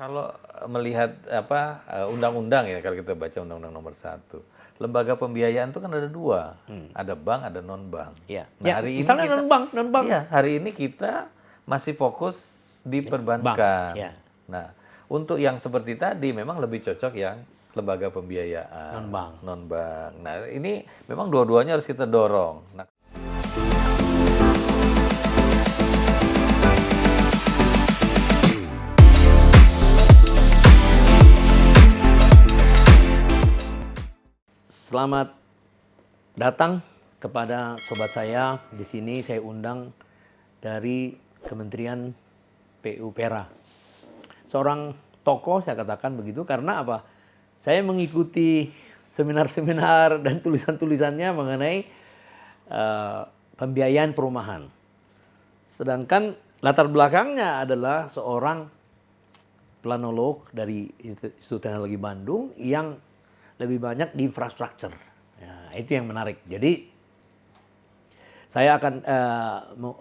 Kalau melihat apa undang-undang ya, kalau kita baca Undang-Undang Nomor 1, lembaga pembiayaan itu kan ada dua, ada bank, ada non bank. Ya. Nah Ya, hari ini misalnya kita, non-bank. iya hari ini kita masih fokus di Bank. perbankan. Ya. Nah untuk yang seperti tadi memang lebih cocok yang lembaga pembiayaan, Non-bank. non bank. Nah ini memang dua-duanya harus kita dorong. Nah, Selamat datang kepada sobat saya. Di sini saya undang dari Kementerian PUPera. Seorang tokoh, saya katakan begitu, karena apa? Saya mengikuti seminar-seminar dan tulisan-tulisannya mengenai pembiayaan perumahan. Sedangkan latar belakangnya adalah seorang planolog dari Institut Teknologi Bandung yang lebih banyak di infrastruktur. Ya, itu yang menarik. Jadi saya akan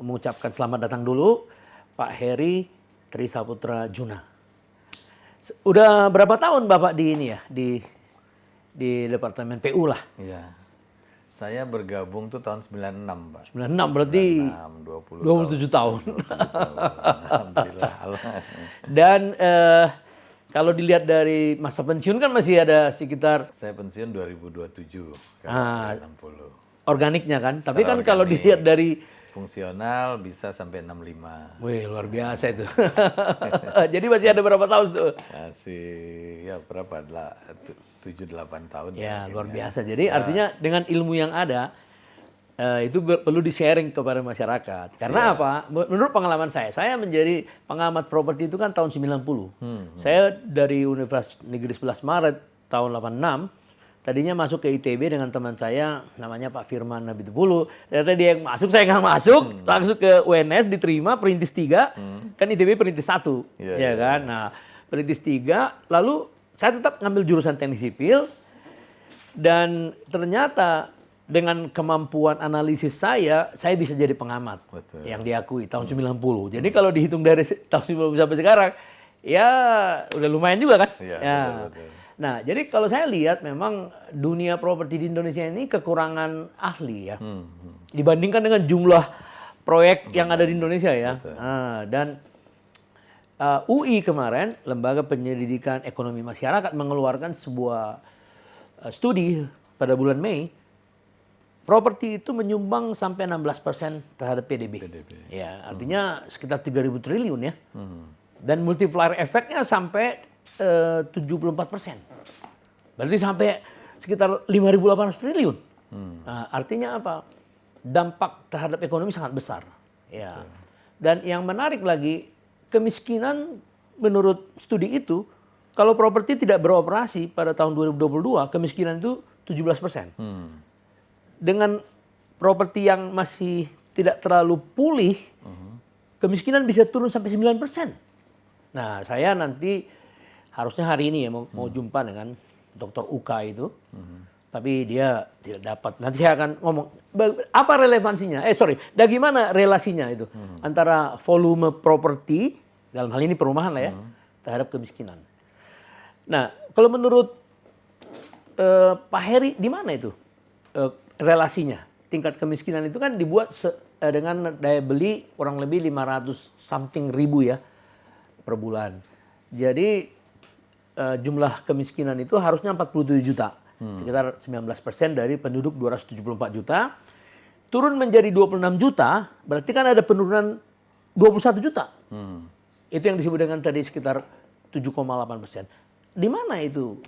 mengucapkan selamat datang dulu Pak Heri Trisaputra Juna. Udah berapa tahun Bapak di ini ya, di Departemen PU lah? iya. Saya bergabung tuh tahun 96, Pak. 96 berarti 96, 27 tahun. 27 tahun. Alhamdulillah. Dan kalau dilihat dari masa pensiun kan masih ada sekitar Saya pensiun 2027, Ah. kalau 60. organiknya kan. Tapi Secara kan kalau organik. dilihat dari Fungsional bisa sampai 65. wih, luar biasa itu. Jadi masih ada berapa tahun tuh? Masih ya berapa? 7-8 tahun. Ya, luar mungkin biasa. Jadi artinya dengan ilmu yang ada, itu perlu di-sharing kepada masyarakat. Karena apa? Menurut pengalaman saya menjadi pengamat properti itu kan tahun 90. Saya dari Universitas Negeri 11 Maret tahun 86, tadinya masuk ke ITB dengan teman saya, namanya Pak Firman Nabitupulu. Ternyata dia yang masuk, saya nggak masuk. Langsung ke UNS, diterima, perintis 3. Kan ITB perintis 1. Ya kan? Nah, perintis 3, lalu saya tetap ngambil jurusan teknik sipil. Dan ternyata dengan kemampuan analisis saya bisa jadi pengamat. Betul. Yang diakui tahun 90. Jadi kalau dihitung dari tahun 90 sampai sekarang, ya udah lumayan juga kan? Iya, Ya. betul. Nah, jadi kalau saya lihat memang dunia properti di Indonesia ini kekurangan ahli ya. Dibandingkan dengan jumlah proyek yang ada di Indonesia ya. Nah, dan UI kemarin, Lembaga Penyelidikan Ekonomi Masyarakat, mengeluarkan sebuah studi pada bulan Mei. Properti itu menyumbang sampai 16% terhadap PDB. Ya, artinya sekitar 3.000 triliun ya. Dan multiplier efeknya sampai 74%. Berarti sampai sekitar 5.800 triliun. Nah, artinya apa? Dampak terhadap ekonomi sangat besar. Ya. Dan yang menarik lagi, kemiskinan menurut studi itu, kalau properti tidak beroperasi pada tahun 2022, kemiskinan itu 17%. Dengan properti yang masih tidak terlalu pulih, kemiskinan bisa turun sampai 9%. Nah, saya nanti harusnya hari ini ya mau jumpa dengan Dr. Uka itu, tapi dia tidak dapat. Nanti saya akan ngomong apa relevansinya. Bagaimana relasinya itu antara volume properti dalam hal ini perumahan lah ya terhadap kemiskinan. Nah, kalau menurut Pak Heri di mana itu relasinya? Tingkat kemiskinan itu kan dibuat dengan daya beli kurang lebih 500 something ribu ya per bulan. Jadi jumlah kemiskinan itu harusnya 47 juta. Sekitar 19% dari penduduk 274 juta. Turun menjadi 26 juta, berarti kan ada penurunan 21 juta. Itu yang disebut dengan tadi sekitar 7,8%. Di mana itu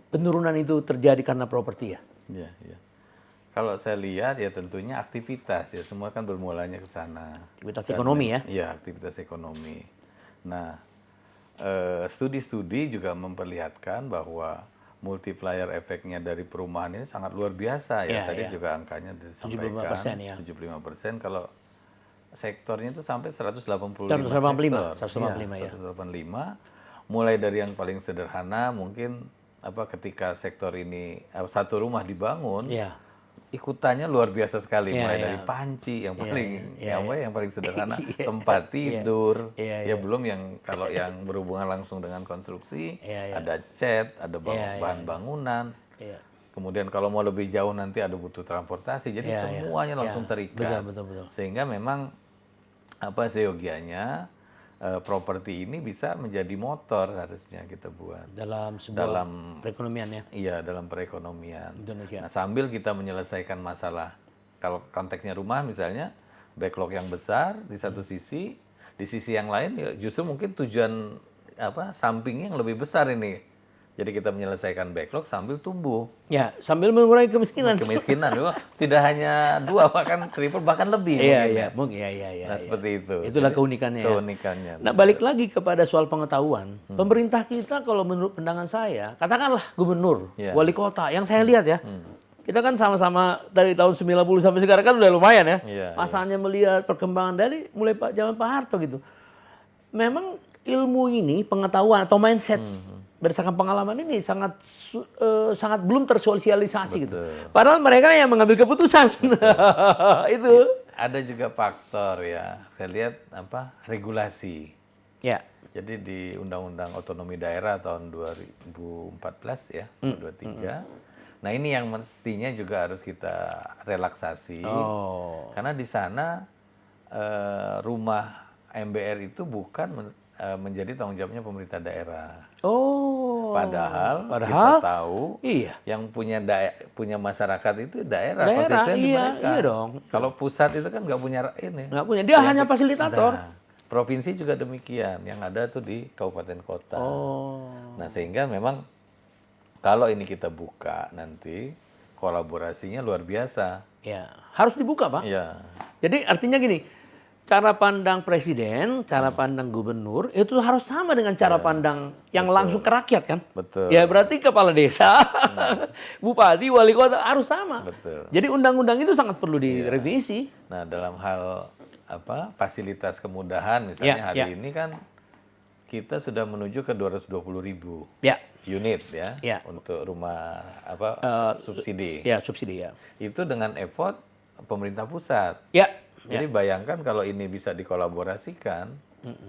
penurunan itu terjadi karena properti ya? Iya, iya. Kalau saya lihat ya tentunya aktivitas ya, semua kan bermulanya ke sana. Aktivitas ekonomi ya? Iya, aktivitas ekonomi. Nah, studi-studi juga memperlihatkan bahwa multiplier efeknya dari perumahan ini sangat luar biasa ya. Tadi juga angkanya disampaikan 75% ya. 75%, kalau sektornya itu sampai 185 185 sektor. ya. 185, mulai dari yang paling sederhana mungkin ketika sektor ini satu rumah dibangun, Iya. ikutannya luar biasa sekali, Iya, mulai iya. dari panci yang paling yang paling sederhana, Iya. tempat tidur, Iya, ya belum yang kalau yang berhubungan langsung dengan konstruksi, Iya, iya. ada cat, ada Iya, bahan bangunan, Iya. kemudian kalau mau lebih jauh nanti ada butuh transportasi, jadi Iya, iya. semuanya langsung Iya. terikat, Betul. sehingga memang apa seyogianya properti ini bisa menjadi motor harusnya kita buat Dalam sebuah dalam perekonomian ya iya dalam perekonomian. Indonesia. Nah, sambil kita menyelesaikan masalah kalau konteksnya rumah misalnya backlog yang besar di satu sisi, di sisi yang lain ya justru mungkin tujuan apa sampingnya yang lebih besar ini. Jadi kita menyelesaikan backlog sambil tumbuh Ya, sambil mengurangi kemiskinan. kemiskinan. Wah, tidak hanya 2 bahkan triple bahkan lebih Iya, mungkin iya, ya. mungkin iya. Nah, seperti itu. Itulah Jadi, keunikannya. Ya. keunikannya. Nah, balik lagi kepada soal pengetahuan. Pemerintah kita kalau menurut pandangan saya, katakanlah gubernur, Iya. wali kota, yang saya lihat ya, kita kan sama-sama dari tahun 90 sampai sekarang kan udah lumayan ya. Iya, Masanya melihat perkembangan dari mulai zaman Pak Harto gitu. Memang ilmu ini, pengetahuan atau mindset berdasarkan pengalaman ini sangat belum tersosialisasi gitu. Padahal mereka yang mengambil keputusan. Itu. Ada juga faktor ya. Saya lihat apa? Regulasi. Ya. Jadi di Undang-Undang Otonomi Daerah tahun 2014 ya, 23. Nah, ini yang mestinya juga harus kita relaksasi. Oh. Karena di sana rumah MBR itu bukan menjadi tanggung jawabnya pemerintah daerah. Oh. Padahal kita tahu iya. yang punya masyarakat itu daerah, Daerah, konstituen di iya, mereka. iya dong. Kalau pusat itu kan nggak punya ini. Nggak punya, dia hanya fasilitator. Nah, provinsi juga demikian, yang ada tuh di kabupaten kota. Oh. Nah, sehingga memang kalau ini kita buka nanti kolaborasinya luar biasa. Ya, harus dibuka, Pak. Iya. Jadi artinya gini, cara pandang presiden, cara pandang gubernur itu harus sama dengan cara pandang yang langsung ke rakyat kan? Betul. Ya berarti kepala desa, bupati, wali kota harus sama. Betul. Jadi undang-undang itu sangat perlu direvisi. Nah, dalam hal apa fasilitas kemudahan misalnya hari ini kan kita sudah menuju ke 220.000 Ya. unit ya, Ya. untuk rumah apa subsidi. Ya, subsidi ya. Itu dengan effort pemerintah pusat. Ya. Jadi bayangkan kalau ini bisa dikolaborasikan,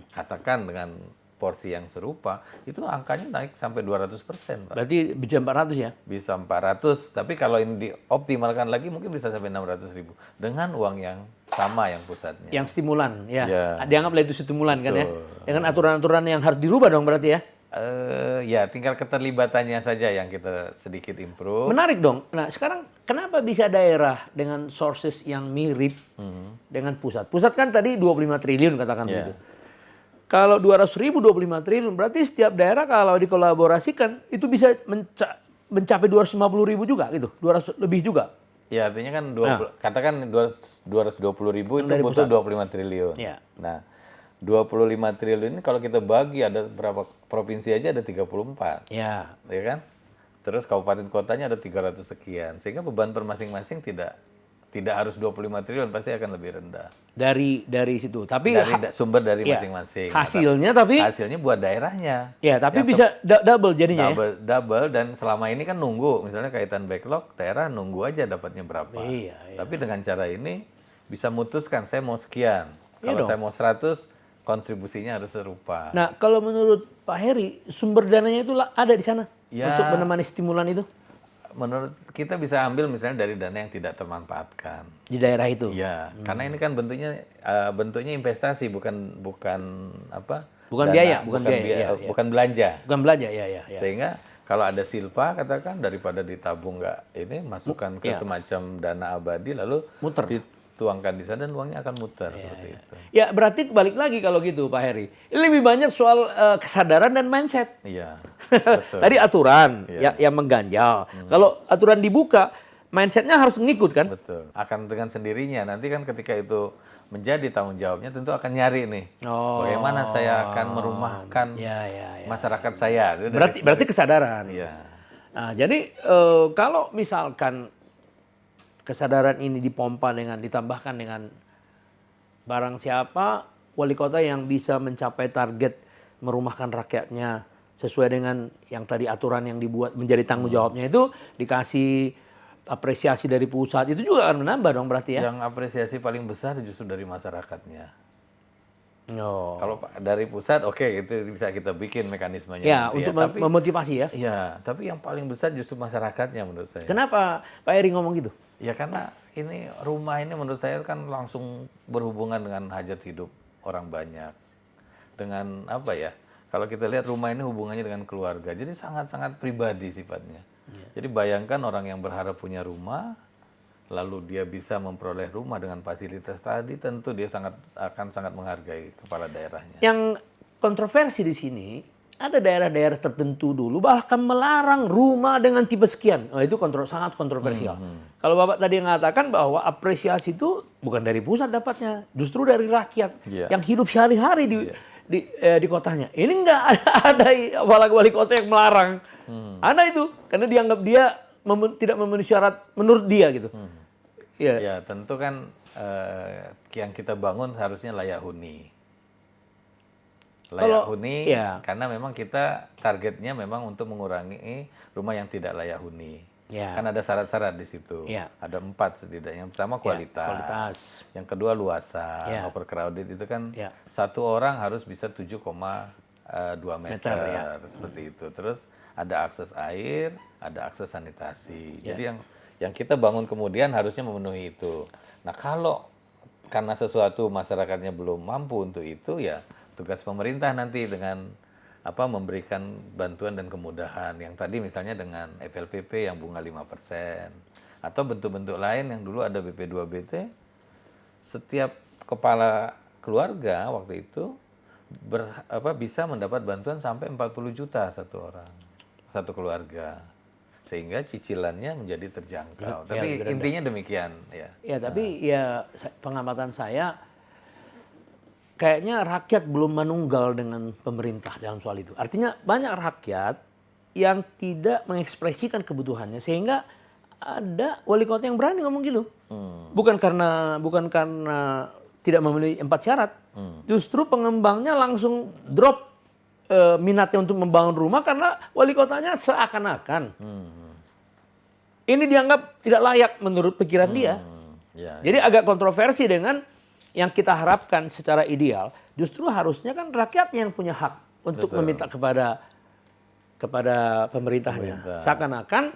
katakan dengan porsi yang serupa, itu angkanya naik sampai 200%, Pak. Berarti bisa 400 ya? Bisa 400, tapi kalau ini dioptimalkan lagi mungkin bisa sampai 600.000 dengan uang yang sama yang pusatnya. Yang stimulan, ya. Ya. Dianggaplah itu stimulan kan ya. Betul. Dengan aturan-aturan yang harus dirubah dong berarti ya. Ya tinggal keterlibatannya saja yang kita sedikit improve. Menarik dong. Nah sekarang kenapa bisa daerah dengan sources yang mirip dengan pusat? Pusat kan tadi 25 triliun katakan Ya. begitu. Kalau 200.000 25 triliun berarti setiap daerah kalau dikolaborasikan itu bisa mencapai 250.000 juga gitu. 200 lebih juga. Ya artinya kan katakan 220.000 itu Dari butuh pusat. 25 triliun. Ya. Nah 25 triliun ini kalau kita bagi ada berapa provinsi aja ada 34. Ya. Ya kan? Terus kabupaten kotanya ada 300 sekian. Sehingga beban per masing-masing tidak harus 25 triliun, pasti akan lebih rendah. Dari situ. Tapi Sumber dari ya, masing-masing. hasilnya tapi Hasilnya buat daerahnya. ya tapi bisa double jadinya ya. Double dan selama ini kan nunggu, misalnya kaitan backlog, daerah nunggu aja dapatnya berapa. Iya. Tapi dengan cara ini bisa mutuskan saya mau sekian. Iya Kalau dong. saya mau 100, kontribusinya harus serupa. Nah, kalau menurut Pak Heri, sumber dananya itu ada di sana Ya. untuk menemani stimulan itu Menurut kita bisa ambil misalnya dari dana yang tidak termanfaatkan. di daerah itu. Iya, karena ini kan bentuknya investasi bukan apa? Bukan biaya, bukan biaya, iya. bukan belanja. Bukan belanja ya. Sehingga kalau ada silpa katakan daripada ditabung masukkan ke semacam dana abadi lalu Muter. dituangkan di sana dan uangnya akan muter seperti itu. Ya, berarti balik lagi kalau gitu Pak Heri. Ini lebih banyak soal kesadaran dan mindset. Iya. Betul. Tadi aturan yang mengganjal. Kalau aturan dibuka, mindsetnya harus ngikut kan? Betul. Akan dengan sendirinya nanti kan ketika itu menjadi tanggung jawabnya tentu akan nyari nih. Bagaimana saya akan merumahkan masyarakat saya. Itu Berarti kesadaran. Iya. Nah, jadi kalau misalkan kesadaran ini ditambahkan dengan barang siapa wali kota yang bisa mencapai target merumahkan rakyatnya sesuai dengan yang tadi aturan yang dibuat menjadi tanggung jawabnya itu dikasih apresiasi dari pusat itu juga akan menambah dong berarti ya. Yang apresiasi paling besar justru dari masyarakatnya. Oh. Kalau dari pusat, oke, itu bisa kita bikin mekanismenya Ya, nanti untuk ya. Tapi memotivasi ya. ya, tapi yang paling besar justru masyarakatnya menurut saya. Kenapa Pak Eri ngomong gitu? Ya karena ini rumah ini menurut saya kan langsung berhubungan dengan hajat hidup orang banyak. Dengan apa ya? Kalau kita lihat rumah ini hubungannya dengan keluarga. Jadi sangat-sangat pribadi sifatnya. Jadi bayangkan orang yang berharap punya rumah, lalu dia bisa memperoleh rumah dengan fasilitas tadi, tentu dia akan sangat menghargai kepala daerahnya. Yang kontroversi di sini, ada daerah-daerah tertentu dulu bahkan melarang rumah dengan tipe sekian. Oh, itu sangat kontroversial. Kalau Bapak tadi mengatakan bahwa apresiasi itu bukan dari pusat dapatnya, justru dari rakyat yang hidup sehari-hari di kotanya. Ini enggak ada wali kota yang melarang. Ada itu, karena dianggap dia tidak memenuhi syarat menurut dia gitu. Ya tentu kan yang kita bangun harusnya layak huni. Layak huni karena memang kita targetnya memang untuk mengurangi rumah yang tidak layak huni. Kan ada syarat-syarat di situ. Ada 4 setidaknya. Yang pertama kualitas. Yang kedua luasan, overcrowded itu kan satu orang harus bisa 7,2 meter seperti itu. Terus ada akses air, ada akses sanitasi. Jadi yang kita bangun kemudian harusnya memenuhi itu. Nah kalau karena sesuatu masyarakatnya belum mampu untuk itu, ya tugas pemerintah nanti dengan memberikan bantuan dan kemudahan. Yang tadi misalnya dengan FLPP yang bunga 5%. Atau bentuk-bentuk lain yang dulu ada BP2BT, setiap kepala keluarga waktu itu bisa mendapat bantuan sampai 40 juta satu orang, satu keluarga. Sehingga cicilannya menjadi terjangkau. Tapi intinya demikian. Ya, tapi ya pengamatan saya, kayaknya rakyat belum menunggal dengan pemerintah dalam soal itu. Artinya banyak rakyat yang tidak mengekspresikan kebutuhannya sehingga ada wali kota yang berani ngomong gitu. Bukan karena tidak memenuhi 4 syarat. Justru pengembangnya langsung drop minatnya untuk membangun rumah karena wali kotanya seakan-akan ini dianggap tidak layak menurut pikiran dia. Jadi agak kontroversi dengan yang kita harapkan secara ideal. Justru harusnya kan rakyatnya yang punya hak untuk meminta kepada pemerintahnya. Seakan-akan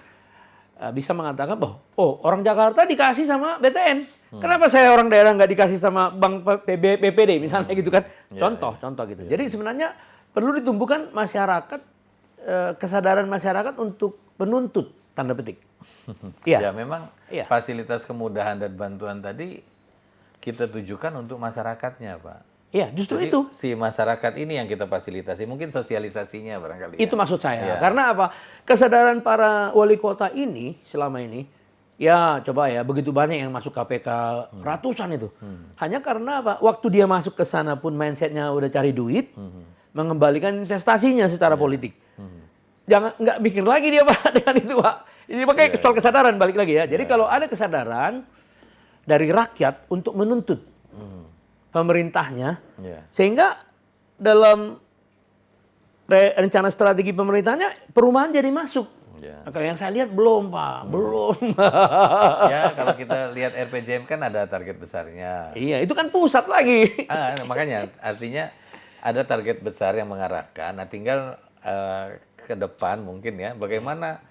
bisa mengatakan bahwa orang Jakarta dikasih sama BTN. Kenapa saya orang daerah nggak dikasih sama Bank BPD misalnya gitu kan. Contoh gitu. Jadi sebenarnya perlu ditumbuhkan masyarakat, kesadaran masyarakat untuk menuntut, tanda petik. Ya memang fasilitas kemudahan dan bantuan tadi kita tujukan untuk masyarakatnya, Pak. Iya, justru Jadi, itu. Si masyarakat ini yang kita fasilitasi, mungkin sosialisasinya barangkali. Itu maksud saya. Karena apa? Kesadaran para wali kota ini selama ini, ya coba ya, begitu banyak yang masuk KPK, ratusan itu. Hanya karena apa? Waktu dia masuk ke sana pun mindsetnya udah cari duit, mengembalikan investasinya secara politik. Nggak mikir lagi dia Pak dengan itu Pak. Ini pakai kesadaran balik lagi ya. Jadi kalau ada kesadaran dari rakyat untuk menuntut pemerintahnya, sehingga dalam rencana strategi pemerintahnya perumahan jadi masuk. Kalau yang saya lihat belum Pak, belum. Ya kalau kita lihat RPJM kan ada target besarnya. Iya, itu kan pusat lagi. Makanya artinya ada target besar yang mengarahkan. Nah tinggal ke depan mungkin ya bagaimana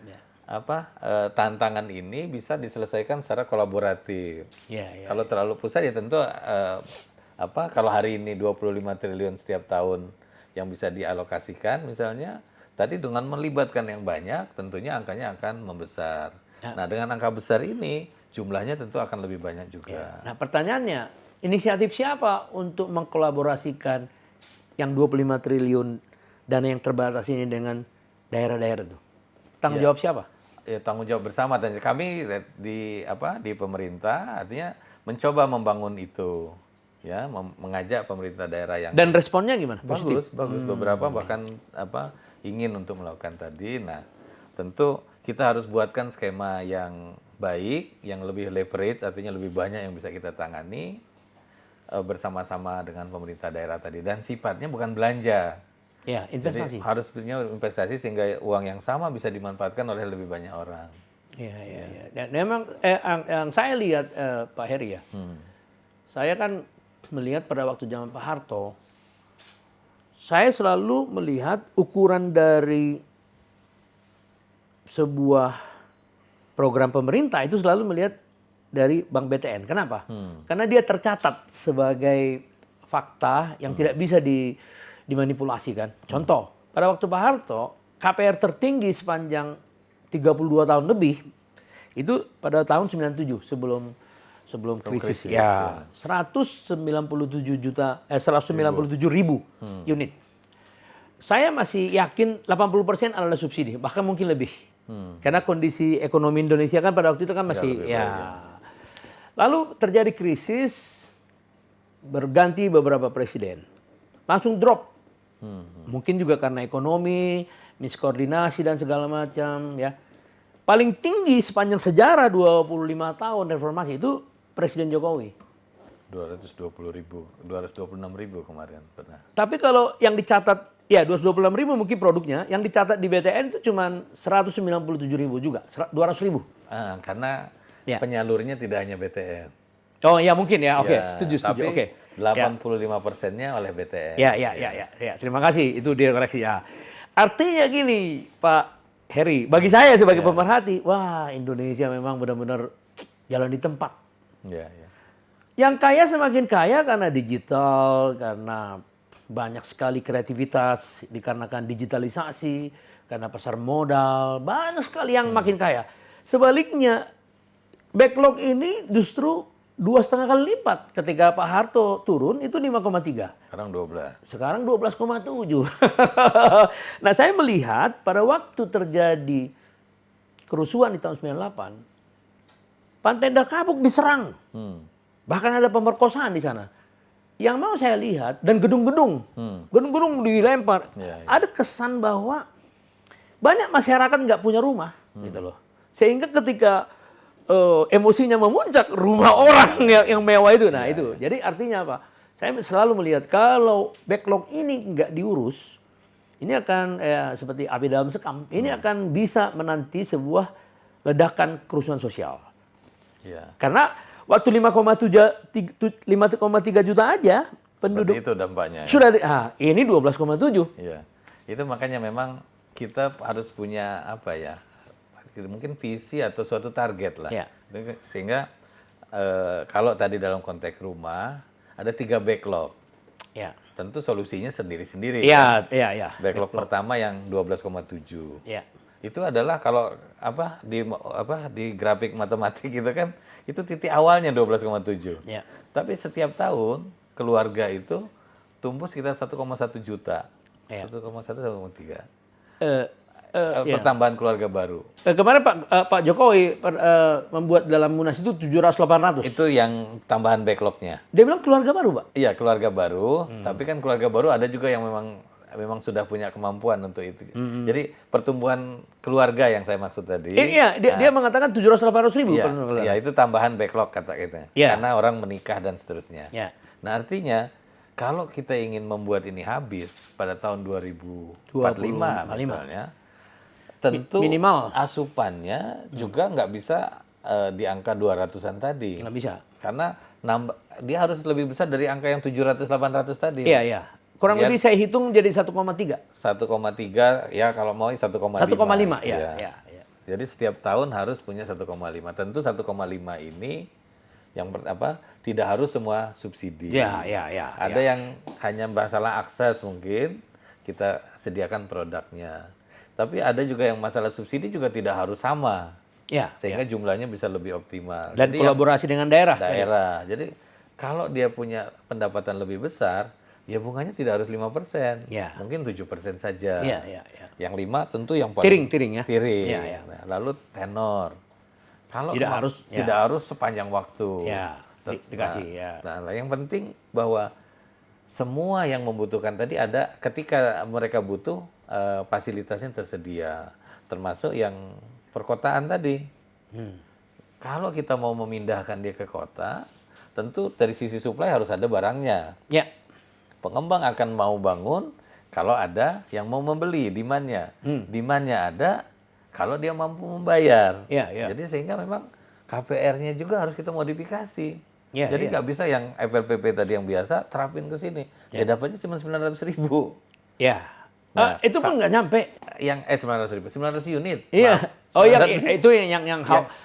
tantangan ini bisa diselesaikan secara kolaboratif. Kalau terlalu pusat ya tentu kalau hari ini 25 triliun setiap tahun yang bisa dialokasikan misalnya tadi dengan melibatkan yang banyak tentunya angkanya akan membesar. Nah dengan angka besar ini jumlahnya tentu akan lebih banyak juga. Nah pertanyaannya, inisiatif siapa untuk mengkolaborasikan yang 25 triliun dana yang terbatas ini dengan daerah-daerah itu? Tanggung jawab siapa? Ya tanggung jawab bersama. Dan kami di pemerintah artinya mencoba membangun itu, ya mengajak pemerintah daerah yang dan responnya gimana? Bagus. Beberapa bahkan ingin untuk melakukan tadi. Nah tentu kita harus buatkan skema yang baik, yang lebih leverage, artinya lebih banyak yang bisa kita tangani bersama-sama dengan pemerintah daerah tadi. Dan sifatnya bukan belanja. Ya, investasi. Jadi harus punya investasi sehingga uang yang sama bisa dimanfaatkan oleh lebih banyak orang. Iya. Dan memang yang saya lihat Pak Heri ya, saya kan melihat pada waktu zaman Pak Harto, saya selalu melihat ukuran dari sebuah program pemerintah itu selalu melihat dari Bank BTN. Kenapa? Karena dia tercatat sebagai fakta yang tidak bisa dimanipulasi kan. Contoh, pada waktu Pak Harto, KPR tertinggi sepanjang 32 tahun lebih itu pada tahun 97 sebelum krisis ya. 197 ribu unit. Saya masih yakin 80% adalah subsidi, bahkan mungkin lebih. Karena kondisi ekonomi Indonesia kan pada waktu itu kan masih ya. Lalu terjadi krisis, berganti beberapa presiden. Langsung drop. Mungkin juga karena ekonomi, miskoordinasi dan segala macam ya. Paling tinggi sepanjang sejarah 25 tahun reformasi itu Presiden Jokowi. 226.000 kemarin pernah. Tapi kalau yang dicatat, ya 226.000 mungkin produknya, yang dicatat di BTN itu cuma 197.000 juga, 200.000. Karena Ya. penyalurnya tidak hanya BTN. Oh ya mungkin ya, oke, Ya, setuju. Tapi Oke. 85%-nya oleh BTN. Ya, terima kasih, itu direkoreksi ya. Artinya gini Pak Heri, bagi saya sebagai pemerhati, wah Indonesia memang benar-benar jalan di tempat. Ya. Yang kaya semakin kaya karena digital, karena banyak sekali kreativitas, dikarenakan digitalisasi, karena pasar modal, banyak sekali yang makin kaya. Sebaliknya, backlog ini justru 2,5 kali lipat. Ketika Pak Harto turun itu 5,3. Sekarang 12. Sekarang 12,7. Nah, saya melihat pada waktu terjadi kerusuhan di tahun 98, Pantai Indah Kapuk diserang. Bahkan ada pemerkosaan di sana. Yang mau saya lihat, dan gedung-gedung dilempar. Ya. Ada kesan bahwa banyak masyarakat nggak punya rumah, gitu loh. Sehingga ketika emosinya memuncak, rumah orang yang mewah itu, nah itu. Jadi artinya apa? Saya selalu melihat kalau backlog ini nggak diurus, ini akan seperti api dalam sekam. Ini akan bisa menanti sebuah ledakan kerusuhan sosial. Ya. Karena waktu 5,3 juta aja penduduk Seperti itu dampaknya. sudah ini 12,7. Iya. Itu makanya memang kita harus punya apa ya? Mungkin visi atau suatu target lah. Ya. Sehingga kalau tadi dalam konteks rumah ada 3 backlog. Ya. Tentu solusinya sendiri-sendiri. Iya, kan? iya, iya. Backlog pertama yang 12,7. Ya. Itu adalah kalau di grafik matematik gitu kan, itu titik awalnya 12,7. Ya. Tapi setiap tahun keluarga itu tumbuh sekitar 1,1 juta. Ya. 1,1 1,3. Ya. Pertambahan keluarga baru. Kemarin Pak Jokowi membuat dalam Munas itu 700-800. Itu yang tambahan backlognya. Dia bilang keluarga baru, Pak. Iya, keluarga baru. Tapi kan keluarga baru ada juga yang memang sudah punya kemampuan untuk itu. Jadi pertumbuhan keluarga yang saya maksud tadi. Iya, dia mengatakan 700-800 ribu. Iya, itu tambahan backlog kata kita. Iya. Karena orang menikah dan seterusnya. Ya. Nah, artinya kalau kita ingin membuat ini habis pada tahun 2045 misalnya, tentu minimal asupannya juga nggak bisa di angka 200-an tadi. Nggak bisa. Karena dia harus lebih besar dari angka yang 700-800 tadi. Iya. Kurang lebih saya hitung jadi 1,3. 1,3 ya kalau mau 1,5. 1,5 ya. Jadi setiap tahun harus punya 1,5. Tentu 1,5 ini yang tidak harus semua subsidi. Ya. Ada yang hanya masalah akses mungkin kita sediakan produknya. Tapi ada juga yang masalah subsidi juga tidak harus sama. Ya. Sehingga jumlahnya bisa lebih optimal. Dan Jadi kolaborasi dengan daerah. Jadi kalau dia punya pendapatan lebih besar, ya bunganya tidak harus 5%. Ya. Mungkin 7% saja. Iya. Yang 5 tentu yang paling Tiring ya. Tiring. Ya. Nah, lalu tenor. Kalau tidak harus sepanjang waktu. Ya. Dikasih ya. Nah, yang penting bahwa semua yang membutuhkan tadi ada ketika mereka butuh fasilitasnya tersedia, termasuk yang perkotaan tadi. Kalau kita mau memindahkan dia ke kota, tentu dari sisi supply harus ada barangnya. Ya. Pengembang akan mau bangun kalau ada yang mau membeli, demand-nya. Demand-nya ada kalau dia mampu membayar. Iya, iya. Jadi sehingga memang KPR-nya juga harus kita modifikasi. Iya, Jadi iya. nggak bisa yang FLPP tadi yang biasa terapin ke sini. Ya dapatnya cuma 900.000. Ya. Nah, Itu pun nggak nyampe. Yang 900.000, 900 unit. Iya. Maaf. Oh, yang 900 itu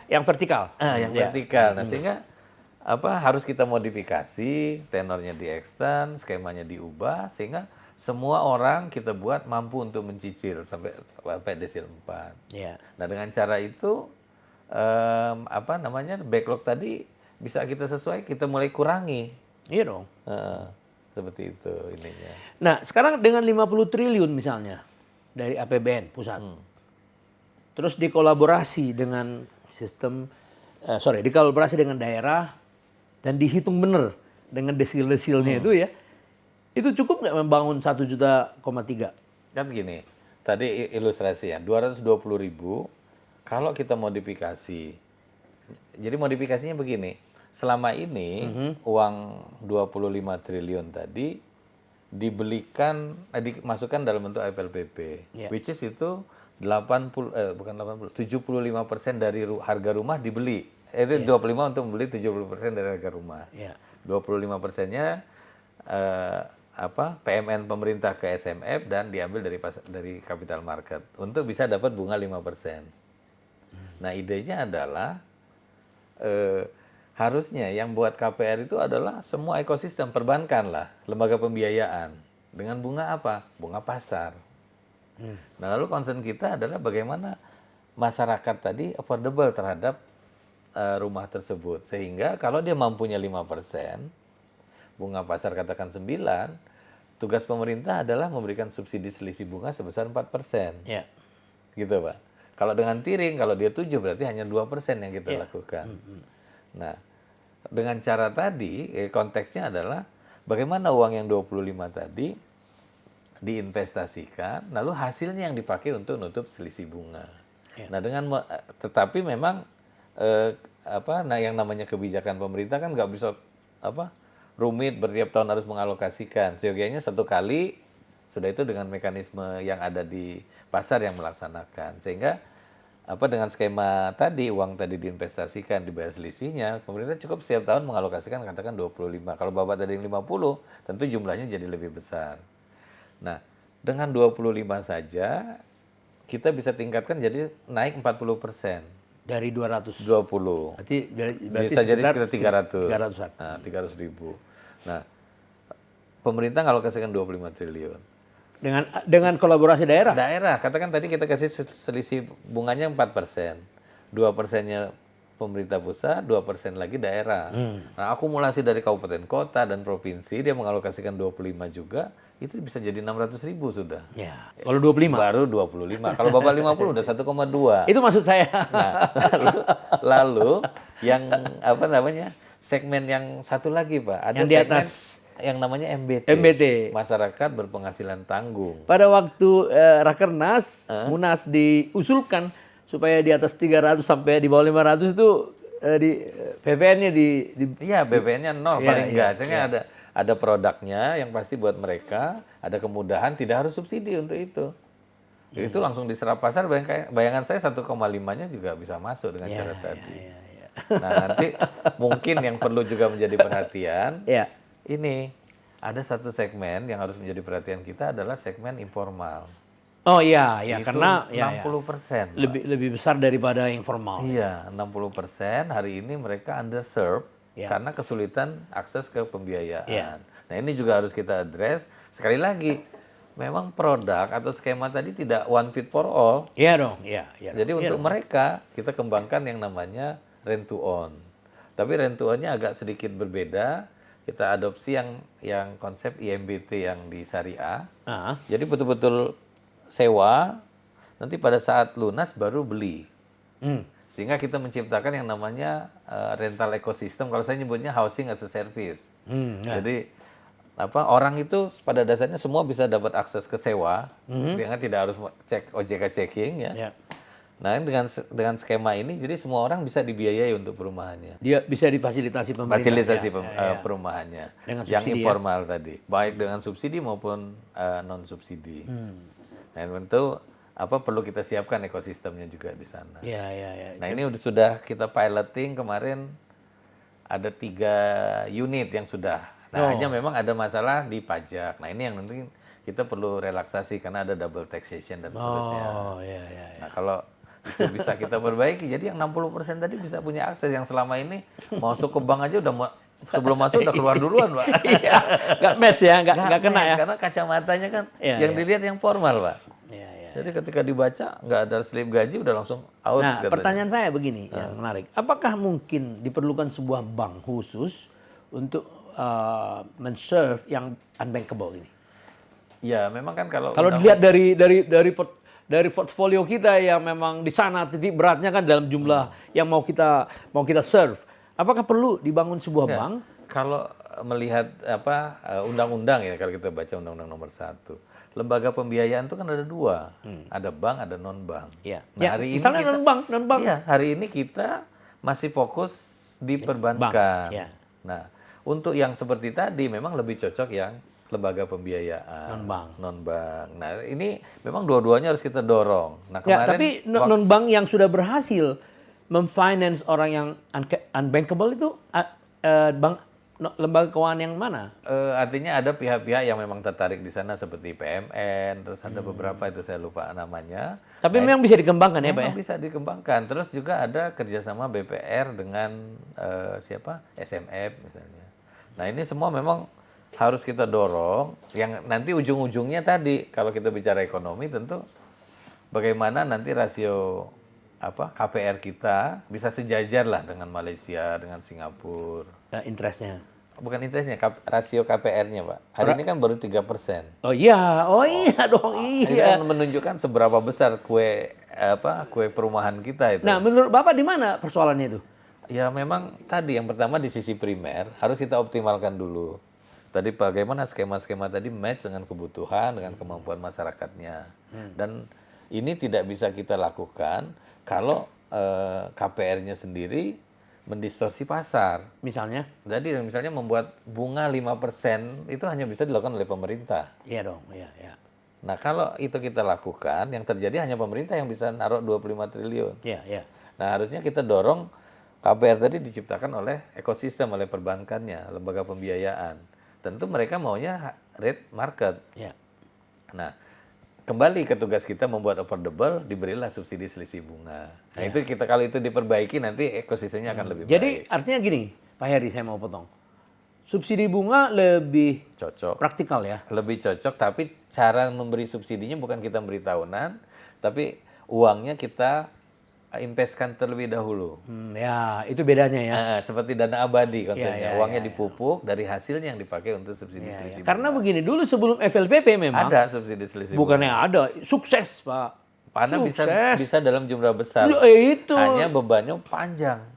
yang vertikal. yang Iya. vertikal. Nah, sehingga harus kita modifikasi, tenornya di extend, skemanya diubah sehingga semua orang kita buat mampu untuk mencicil sampai desil 4. Iya. Nah, dengan cara itu backlog tadi bisa kita sesuai, kita mulai kurangi. Iya dong. Seperti itu ininya. Nah, sekarang dengan 50 triliun misalnya dari APBN pusat. Terus dikolaborasi dengan dikolaborasi dengan daerah dan dihitung benar dengan desil-desilnya itu ya. Itu cukup nggak membangun 1,3 juta? Kan gini, tadi ilustrasi ya, 220.000 kalau kita modifikasi. Jadi modifikasinya begini, selama ini uang 25 triliun tadi dibelikan, dimasukkan dalam bentuk FLPP, which is itu 75% dari harga rumah dibeli. Itu 25 untuk membeli 70% dari harga rumah. 25%-nya PMN pemerintah ke SMF dan diambil dari capital market untuk bisa dapat bunga 5%. Nah, idenya adalah harusnya yang buat KPR itu adalah semua ekosistem perbankan lah, lembaga pembiayaan. Dengan bunga apa? Bunga pasar. Nah, lalu concern kita adalah bagaimana masyarakat tadi affordable terhadap rumah tersebut. Sehingga kalau dia mampunya 5%, bunga pasar katakan 9%, tugas pemerintah adalah memberikan subsidi selisih bunga sebesar 4%. Ya. Gitu, Pak. Kalau dengan tiring, kalau dia 7 berarti hanya 2% yang kita lakukan. Nah, dengan cara tadi, konteksnya adalah bagaimana uang yang 25 tadi diinvestasikan, lalu hasilnya yang dipakai untuk nutup selisih bunga. Nah, tetapi memang yang namanya kebijakan pemerintah kan nggak bisa rumit bertiap tahun harus mengalokasikan. Seyogianya satu kali sudah itu dengan mekanisme yang ada di pasar yang melaksanakan. Sehingga dengan skema tadi, uang tadi diinvestasikan, dibayar selisihnya, pemerintah cukup setiap tahun mengalokasikan katakan 25. Kalau Bapak tadi yang 50, tentu jumlahnya jadi lebih besar. Nah, dengan 25 saja kita bisa tingkatkan jadi naik 40%. Dari 200. 20. Berarti Bisa jadi sekitar 300. 300-an. Nah, 300.000. Nah, pemerintah ngalokasikan 25 triliun. Dengan kolaborasi daerah. Daerah, katakan tadi kita kasih selisih bunganya 4%. 2%-nya pemerintah pusat, 2% lagi daerah. Nah, akumulasi dari kabupaten kota dan provinsi, dia mengalokasikan 25 juga, itu bisa jadi 600.000 sudah. Ya. Kalau 25. Baru 25. Kalau Bapak 50 udah 1,2. Itu maksud saya. Nah, lalu yang segmen yang satu lagi, Pak. Ada Yang di segmen atas. yang namanya MBT. MBT. Masyarakat berpenghasilan tanggung. Pada waktu Rakernas, Munas diusulkan supaya di atas 300 sampai di bawah 500 itu PPN-nya Iya, BPN-nya 0 paling enggak. Sehingga iya. ada produknya yang pasti buat mereka, ada kemudahan, tidak harus subsidi untuk itu. Itu langsung diserap pasar, bayangan saya 1,5-nya juga bisa masuk dengan cara tadi. Nah, nanti mungkin yang perlu juga menjadi perhatian, ini ada satu segmen yang harus menjadi perhatian kita adalah segmen informal. Oh iya, Itu karena 60%. lebih besar daripada informal. Iya, 60% hari ini mereka underserved karena kesulitan akses ke pembiayaan. Nah, ini juga harus kita address. Sekali lagi, memang produk atau skema tadi tidak one fit for all. Iya dong, iya. Jadi untuk mereka kita kembangkan yang namanya rent to own. Tapi rent to own-nya agak sedikit berbeda. Kita adopsi yang konsep IMBT yang di syariah. Jadi betul-betul sewa, nanti pada saat lunas baru beli. Sehingga kita menciptakan yang namanya rental ecosystem. Kalau saya nyebutnya housing as a service. Jadi orang itu pada dasarnya semua bisa dapat akses ke sewa, dengan tidak harus cek OJK checking ya. Nah, dengan skema ini jadi semua orang bisa dibiayai untuk perumahannya. Dia bisa difasilitasi pemerintah. Fasilitasi perumahannya. Dengan yang subsidi, informal tadi, baik dengan subsidi maupun non subsidi. Nah, tentu perlu kita siapkan ekosistemnya juga di sana. Iya, iya, iya. Nah ini sudah kita piloting kemarin ada 3 unit yang sudah. Nah hanya memang ada masalah di pajak. Nah ini yang nanti kita perlu relaksasi karena ada double taxation dan seterusnya. Oh, iya, iya, iya. Nah kalau itu bisa kita perbaiki, jadi yang 60% tadi bisa punya akses yang selama ini masuk ke bank aja udah sebelum masuk udah keluar duluan, Pak. Iya, nggak match ya, nggak kena ya. Karena kacamatanya kan Iya, yang dilihat yang formal, Pak. Iya, iya. Jadi ketika dibaca nggak ada slip gaji udah langsung out. Nah, katanya. pertanyaan saya begini yang menarik. Apakah mungkin diperlukan sebuah bank khusus untuk men-serve yang unbankable ini? Ya, memang kan kalau Dilihat dari portfolio kita yang memang di sana titik beratnya kan dalam jumlah yang mau kita serve. Apakah perlu dibangun sebuah bank? kalau melihat undang-undang ya, kalau kita baca undang-undang nomor 1, lembaga pembiayaan itu kan ada 2, ada bank, ada non bank. Iya. Nah, Ya, hari ini misalnya non bank. Iya, hari ini kita masih fokus di perbankan. ya. Nah, untuk yang seperti tadi memang lebih cocok yang lembaga pembiayaan non bank. Nah, ini memang dua-duanya harus kita dorong. Nah, Ya, kemarin tapi non bank yang sudah berhasil memfinance orang yang unbankable itu lembaga keuangan yang mana? artinya ada pihak-pihak yang memang tertarik di sana seperti PMN, terus ada beberapa itu saya lupa namanya. Tapi memang bisa dikembangkan ya, Pak ya? Memang bisa dikembangkan. Terus juga ada kerjasama BPR dengan SMF misalnya. Nah ini semua memang harus kita dorong. Yang nanti ujung-ujungnya tadi kalau kita bicara ekonomi tentu bagaimana nanti rasio KPR kita bisa sejajar lah dengan Malaysia, dengan Singapura. Interestnya. Bukan interestnya, rasio KPR-nya, Pak. Hari ini kan baru 3%. Oh iya dong, Ini iya. kan menunjukkan seberapa besar kue perumahan kita itu. Nah, menurut Bapak di mana persoalannya itu? Ya memang tadi yang pertama di sisi primer harus kita optimalkan dulu. Tadi bagaimana skema-skema tadi match dengan kebutuhan, dengan kemampuan masyarakatnya. Dan ini tidak bisa kita lakukan kalau KPR-nya sendiri mendistorsi pasar. Misalnya? Jadi misalnya membuat bunga 5% itu hanya bisa dilakukan oleh pemerintah. Iya dong, iya. Nah kalau itu kita lakukan, yang terjadi hanya pemerintah yang bisa naruh 25 triliun. Iya. Nah harusnya kita dorong KPR tadi diciptakan oleh ekosistem, oleh perbankannya, lembaga pembiayaan. Tentu mereka maunya rate market. Iya. Nah kembali ke tugas kita membuat affordable, diberilah subsidi selisih bunga. Nah itu kita kalau itu diperbaiki nanti ekosistemnya akan lebih baik. Jadi artinya gini, Pak Heri saya mau potong. Subsidi bunga lebih Cocok. praktikal ya? Lebih cocok, tapi cara memberi subsidinya bukan kita beri tahunan, tapi uangnya kita investkan terlebih dahulu. Ya, itu bedanya ya. Seperti dana abadi konsepnya. Ya, Uangnya ya. dipupuk dari hasilnya yang dipakai untuk subsidi selisih. Karena begini, dulu sebelum FLPP memang Ada subsidi selisih. bukannya ada, sukses Pak. Karena bisa dalam jumlah besar. Itu. Hanya bebannya panjang.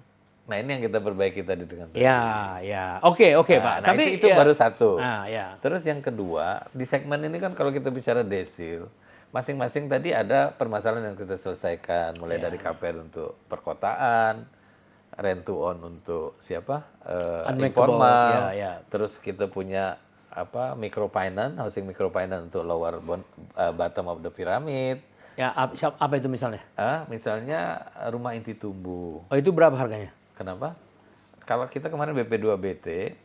Nah ini yang kita perbaiki tadi dengan tadi. Ya. Oke Pak. Nah, Tapi itu baru satu. Ya. Terus yang kedua, di segmen ini kan kalau kita bicara desil, masing-masing tadi ada permasalahan yang kita selesaikan, mulai dari KPR untuk perkotaan, rent to own untuk informal, terus kita punya microfinance, housing microfinance untuk lower bottom of the pyramid. Ya, apa itu misalnya? Misalnya rumah inti tumbuh. Oh, itu berapa harganya? Kenapa? Kalau kita kemarin BP2BT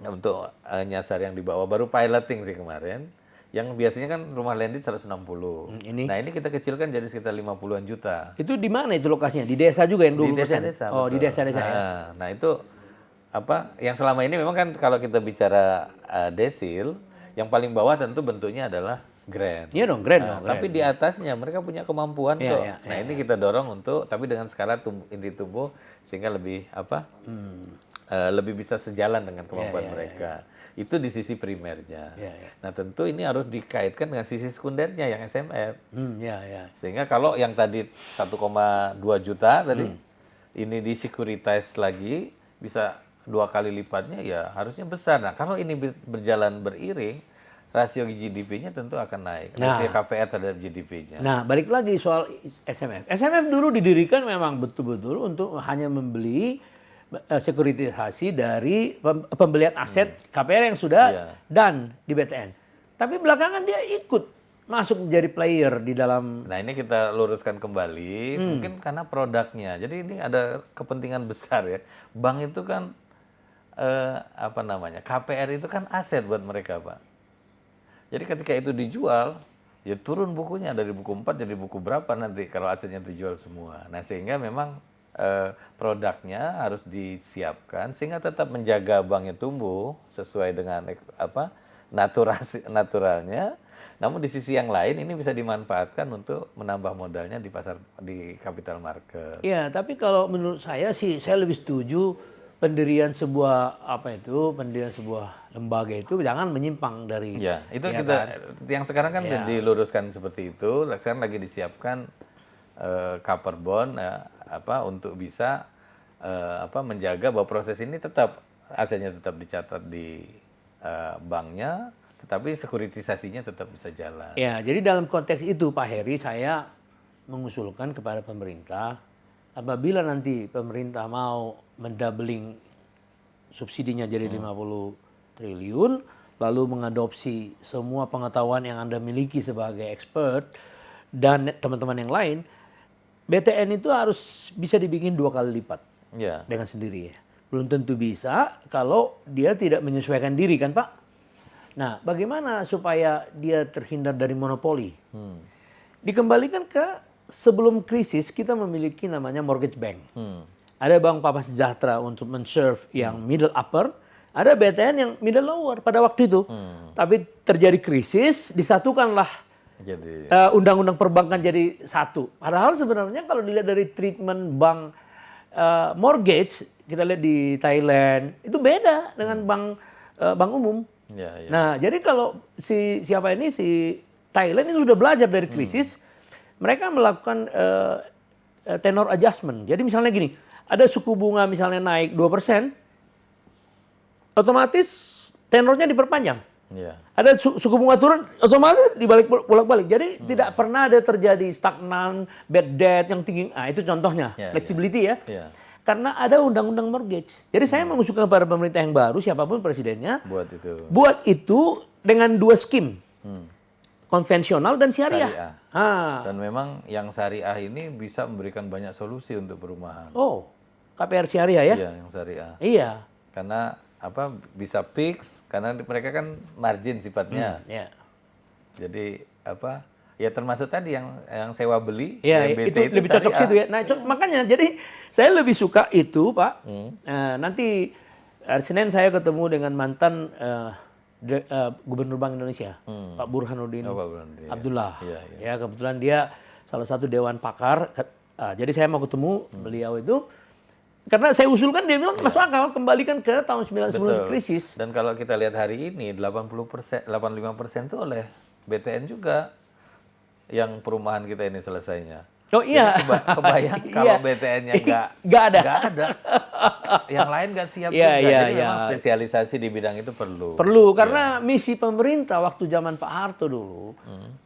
untuk nyasar yang di bawah baru piloting sih kemarin. Yang biasanya kan rumah landed 160. Nah ini kita kecilkan jadi sekitar 50-an juta. Itu di mana itu lokasinya? Di desa juga yang 20%? Di desa-desa. Oh, di desa-desa ya. Nah itu yang selama ini memang kan kalau kita bicara desil, yang paling bawah tentu bentuknya adalah grant. Iya dong, grant dong. Tapi di atasnya mereka punya kemampuan kok. Nah ini kita dorong untuk, tapi dengan skala inti tumbuh sehingga lebih lebih bisa sejalan dengan kemampuan mereka. Itu di sisi primernya. Nah tentu ini harus dikaitkan dengan sisi sekundernya yang SMF. Sehingga kalau yang tadi 1,2 juta tadi ini disekuritas lagi bisa 2 kali lipatnya ya harusnya besar. Nah kalau ini berjalan beriring, rasio GDP-nya tentu akan naik. Rasio KPR terhadap GDP-nya. Nah, balik lagi soal SMF. SMF dulu didirikan memang betul-betul untuk hanya membeli sekuritisasi dari pembelian aset KPR yang sudah done di BTN. Tapi belakangan dia ikut masuk menjadi player di dalam. Nah, ini kita luruskan kembali, mungkin karena produknya. Jadi ini ada kepentingan besar ya. Bank itu kan apa namanya? KPR itu kan aset buat mereka, Pak. Jadi ketika itu dijual, ya turun bukunya dari buku 4 jadi buku berapa nanti kalau asetnya dijual semua. Nah, sehingga memang produknya harus disiapkan sehingga tetap menjaga banknya tumbuh sesuai dengan apa naturalnya. Namun di sisi yang lain ini bisa dimanfaatkan untuk menambah modalnya di pasar di capital market. Ya, tapi kalau menurut saya sih saya lebih setuju pendirian sebuah pendirian sebuah lembaga itu jangan menyimpang dari. Ya, itu ya kita kan? yang sekarang kan Ya. diluruskan seperti itu. Sekarang lagi disiapkan cover bond untuk bisa menjaga bahwa proses ini tetap asetnya tetap dicatat di banknya, tetapi sekuritisasinya tetap bisa jalan. Ya, jadi dalam konteks itu Pak Heri saya mengusulkan kepada pemerintah apabila nanti pemerintah mau mendoubling subsidinya jadi 50 triliun lalu mengadopsi semua pengetahuan yang Anda miliki sebagai expert dan teman-teman yang lain, BTN itu harus bisa dibikin 2 kali lipat Ya. dengan sendiri ya. Belum tentu bisa kalau dia tidak menyesuaikan diri kan Pak. Nah, bagaimana supaya dia terhindar dari monopoli? Dikembalikan ke sebelum krisis kita memiliki namanya mortgage bank. Ada Bank Papa Sejahtera untuk men-serve yang middle upper, ada BTN yang middle lower pada waktu itu. Tapi terjadi krisis, disatukanlah Jadi undang-undang perbankan jadi satu. Padahal sebenarnya kalau dilihat dari treatment bank mortgage, kita lihat di Thailand, itu beda dengan bank umum. ya. Nah, jadi kalau si Thailand itu sudah belajar dari krisis, mereka melakukan tenor adjustment. Jadi misalnya gini, ada suku bunga misalnya naik 2%, otomatis tenornya diperpanjang. Ya. Ada suku bunga turun, otomatis dibalik bolak-balik. Jadi tidak pernah ada terjadi stagnan, bad debt yang tinggi. Nah, itu contohnya, flexibility ya. Ya. Karena ada undang-undang mortgage. Jadi saya mengusulkan kepada pemerintah yang baru, siapapun presidennya, buat itu dengan 2 skim. Konvensional dan syariah. Dan memang yang syariah ini bisa memberikan banyak solusi untuk perumahan. Oh, KPR syariah ya? Iya, yang syariah. Iya. Karena bisa fix karena mereka kan margin sifatnya. Ya. Jadi ya termasuk tadi yang sewa beli, Ya, BT itu lebih cocok situ ya. Nah, makanya jadi saya lebih suka itu, Pak. Nanti hari Senin saya ketemu dengan mantan Gubernur Bank Indonesia, Pak Burhanuddin Abdullah. Ya, kebetulan dia salah satu dewan pakar. Jadi saya mau ketemu beliau itu. Karena saya usulkan dia bilang masuk akal, kembalikan ke tahun 90 krisis. Dan kalau kita lihat hari ini 85% itu oleh BTN juga yang perumahan kita ini selesainya. Oh iya. Jadi kebayang kalau BTN-nya nggak ada. Yang lain nggak siap juga. Jadi memang spesialisasi di bidang itu perlu. Perlu, karena misi pemerintah waktu zaman Pak Harto dulu,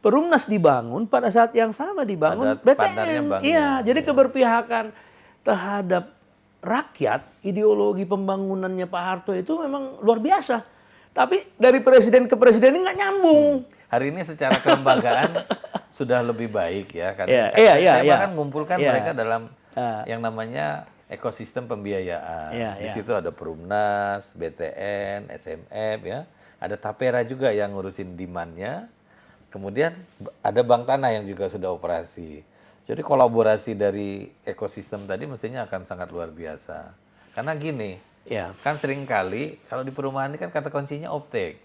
Perumnas dibangun pada saat yang sama dibangun BTN. Iya, jadi keberpihakan terhadap rakyat, ideologi pembangunannya Pak Harto itu memang luar biasa. Tapi dari presiden ke presiden ini nggak nyambung. Hari ini secara kelembagaan sudah lebih baik ya. Karena kan mengumpulkan mereka dalam yang namanya ekosistem pembiayaan. Di situ ada Perumnas, BTN, SMF ya. Ada Tapera juga yang ngurusin demand-nya. Kemudian ada Bank Tanah yang juga sudah operasi. Jadi kolaborasi dari ekosistem tadi mestinya akan sangat luar biasa. Karena gini, kan seringkali kalau di perumahan ini kan kata kuncinya offtake.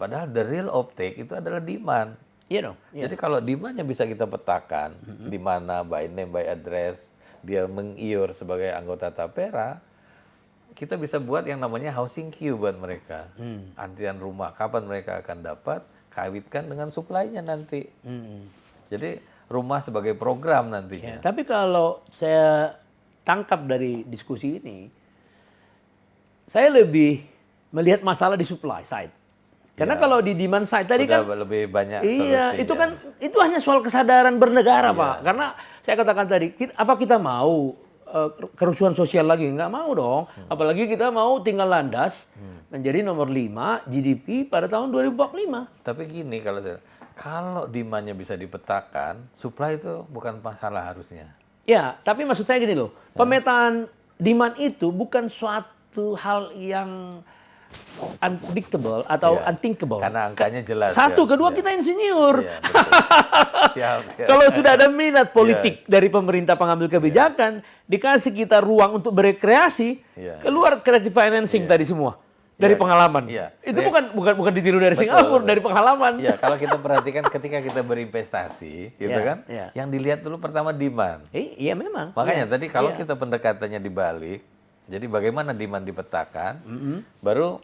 Padahal the real offtake itu adalah demand. Jadi kalau demand-nya bisa kita petakan, di mana by name, by address, dia mengiur sebagai anggota Tapera, kita bisa buat yang namanya housing queue buat mereka. Antrian rumah, kapan mereka akan dapat, kawitkan dengan supply-nya nanti. Jadi rumah sebagai program nantinya. Tapi kalau saya tangkap dari diskusi ini, saya lebih melihat masalah di supply side. Karena kalau di demand side tadi kan lebih banyak solusinya. Itu hanya soal kesadaran bernegara, Pak. Karena saya katakan tadi, apa kita mau kerusuhan sosial lagi? Nggak mau dong. Apalagi kita mau tinggal landas menjadi nomor 5 GDP pada tahun 2045. Tapi gini kalau Kalau demand-nya bisa dipetakan, supply itu bukan masalah harusnya. Ya, tapi maksud saya gini loh, pemetaan demand itu bukan suatu hal yang unpredictable atau Iya. unthinkable. Karena angkanya jelas. Satu, ya. kedua Iya. kita insinyur. Iya, betul. Siap, siap. Kalau sudah ada minat politik dari pemerintah pengambil kebijakan, dikasih kita ruang untuk berekreasi, Iya. keluar creative financing tadi semua dari pengalaman. Iya. Itu bukan ditiru dari Betul, Singapura, betul. dari pengalaman. Ya, kalau kita perhatikan ketika kita berinvestasi, gitu Iya, kan, iya. yang dilihat dulu pertama demand. Iya memang. Makanya tadi kalau Iya. kita pendekatannya dibalik, jadi bagaimana demand dipetakan, baru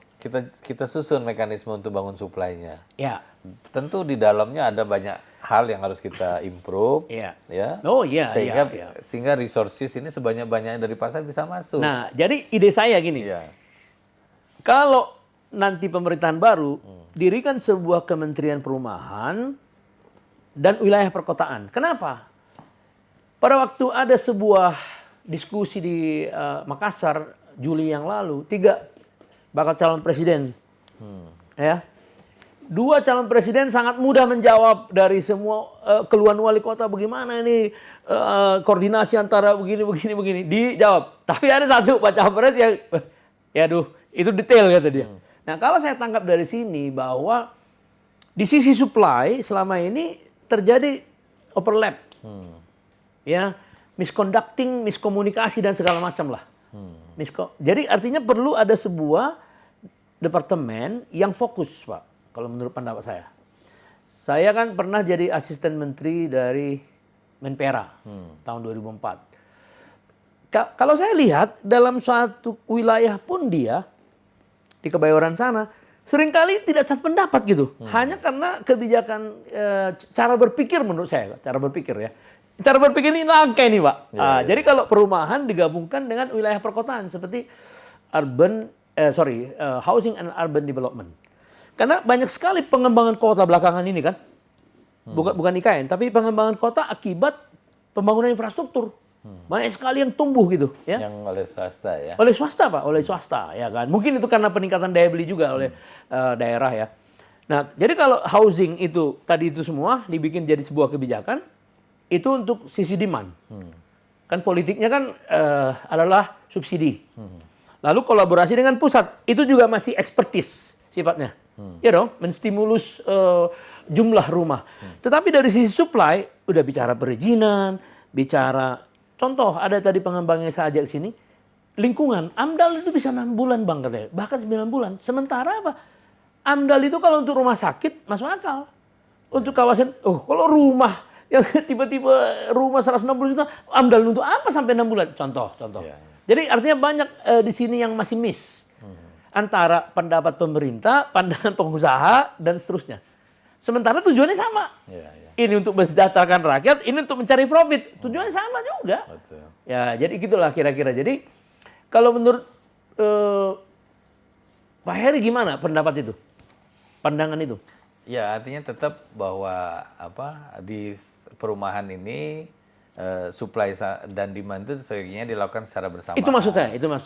kita susun mekanisme untuk bangun supply-nya. Ya. Tentu di dalamnya ada banyak hal yang harus kita improve, Iya. ya. Oh iya, sehingga iya. sehingga resources ini sebanyak-banyaknya dari pasar bisa masuk. Nah, jadi ide saya gini. Iya. Kalau nanti pemerintahan baru dirikan sebuah kementerian perumahan dan wilayah perkotaan. Kenapa? Pada waktu ada sebuah diskusi di Makassar Juli yang lalu, 3 bakal calon presiden, ya. 2 calon presiden sangat mudah menjawab dari semua keluhan wali kota, bagaimana ini koordinasi antara begini dijawab. Tapi ada satu Pak Capres yang ya aduh, itu detail kata dia. Nah, kalau saya tangkap dari sini bahwa di sisi supply selama ini terjadi overlap. Ya, misconducting, miskomunikasi dan segala macam lah. Jadi artinya perlu ada sebuah departemen yang fokus, Pak. Kalau menurut pendapat saya. Saya kan pernah jadi asisten menteri dari Menpora tahun 2004. Kalau saya lihat dalam suatu wilayah pun dia di Kebayoran sana seringkali tidak satu pendapat gitu. Hanya karena kebijakan cara berpikir menurut saya, cara berpikir ya. Cara berpikir ini langka nih, Pak. Jadi kalau perumahan digabungkan dengan wilayah perkotaan seperti housing and urban development. Karena banyak sekali pengembangan kota belakangan ini kan. Bukan IKN, tapi pengembangan kota akibat pembangunan infrastruktur. Banyak sekali yang tumbuh gitu, ya. Yang oleh swasta ya. Oleh swasta, Pak, oleh swasta, ya kan. Mungkin itu karena peningkatan daya beli juga oleh daerah ya. Nah, jadi kalau housing itu tadi itu semua dibikin jadi sebuah kebijakan, itu untuk sisi demand. Kan politiknya kan adalah subsidi. Lalu kolaborasi dengan pusat, itu juga masih expertise sifatnya. Ya dong, menstimulus jumlah rumah. Tetapi dari sisi supply, udah bicara perizinan, bicara contoh ada tadi pengembangnya saya ajak sini, lingkungan, AMDAL itu bisa 6 bulan Bang katanya, bahkan 9 bulan. Sementara apa? AMDAL itu kalau untuk rumah sakit masuk akal. Untuk kawasan, kalau rumah yang tiba-tiba rumah 160 juta, AMDAL untuk apa sampai 6 bulan? Contoh. Ya. Jadi artinya banyak di sini yang masih miss. Antara pendapat pemerintah, pandangan pengusaha, dan seterusnya. Sementara tujuannya sama. Ya. Ini untuk mensejahterakan rakyat, ini untuk mencari profit. Tujuannya sama juga. Betul. Ya, jadi gitulah kira-kira. Jadi kalau menurut Pak Heri gimana pendapat itu? Pandangan itu? Ya, artinya tetap bahwa di perumahan ini supply dan demand itu sebaiknya dilakukan secara bersamaan. Itu maksud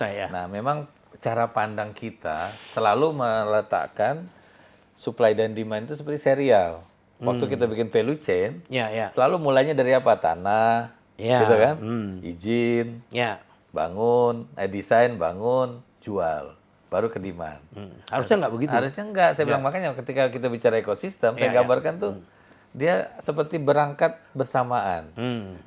saya. Ya. Nah, memang cara pandang kita selalu meletakkan supply dan demand itu seperti serial. Waktu kita bikin value chain, selalu mulainya dari apa? Tanah, gitu kan? Izin, bangun, desain, bangun, jual, baru ke demand. Harusnya nggak begitu. Harusnya nggak. Saya bilang makanya ketika kita bicara ekosistem, saya gambarkan tuh dia seperti berangkat bersamaan.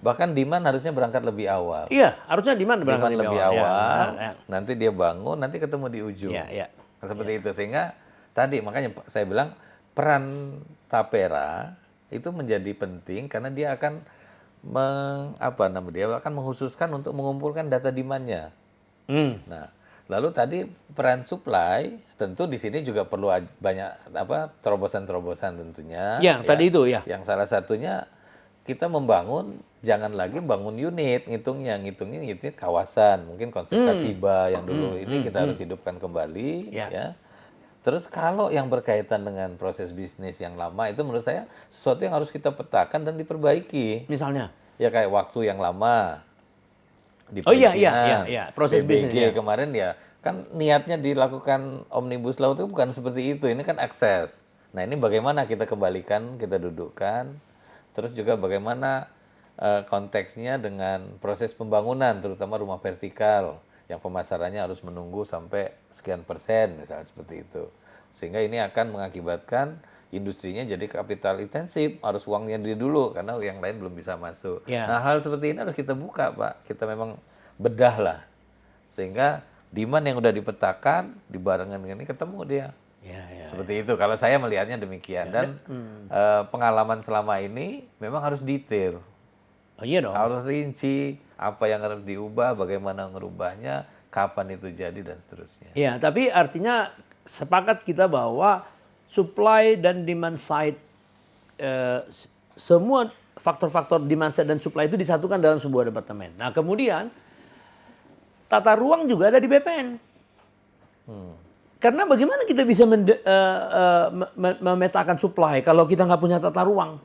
Bahkan demand harusnya berangkat lebih awal. Iya, harusnya demand berangkat Lebih awal. Ya. Nanti dia bangun, nanti ketemu di ujung. Seperti itu. Sehingga tadi makanya saya bilang peran Tapera itu menjadi penting karena dia akan menghususkan untuk mengumpulkan data demand-nya. Nah, lalu tadi peran supply tentu di sini juga perlu banyak terobosan-terobosan tentunya. Tadi itu ya. Yang salah satunya kita membangun, jangan lagi bangun ngitungnya unit kawasan, mungkin konsep Kasiba yang dulu ini kita harus hidupkan kembali, ya. Terus kalau yang berkaitan dengan proses bisnis yang lama itu menurut saya sesuatu yang harus kita petakan dan diperbaiki. Misalnya? Ya kayak waktu yang lama di proses BBG bisnis kemarin ya kan niatnya dilakukan omnibus law itu bukan seperti itu. Ini kan akses. Nah ini bagaimana kita kembalikan, kita dudukkan, terus juga bagaimana konteksnya dengan proses pembangunan, terutama rumah vertikal, yang pemasarannya harus menunggu sampai sekian persen, misalnya seperti itu. Sehingga ini akan mengakibatkan industrinya jadi kapital intensif, harus uangnya dulu, karena yang lain belum bisa masuk. Ya. Nah hal seperti ini harus kita buka Pak, kita memang bedah lah. Sehingga demand yang udah dipetakan, dibarengan dengan ini ketemu dia. Seperti itu, kalau saya melihatnya demikian. Dan pengalaman selama ini memang harus detail. Oh iya dong. Harus rinci, apa yang harus diubah, bagaimana ngerubahnya, kapan itu jadi, dan seterusnya. Iya, tapi artinya sepakat kita bahwa supply dan demand side, semua faktor-faktor demand side dan supply itu disatukan dalam sebuah departemen. Nah kemudian tata ruang juga ada di BPN. Karena bagaimana kita bisa memetakan supply kalau kita nggak punya tata ruang?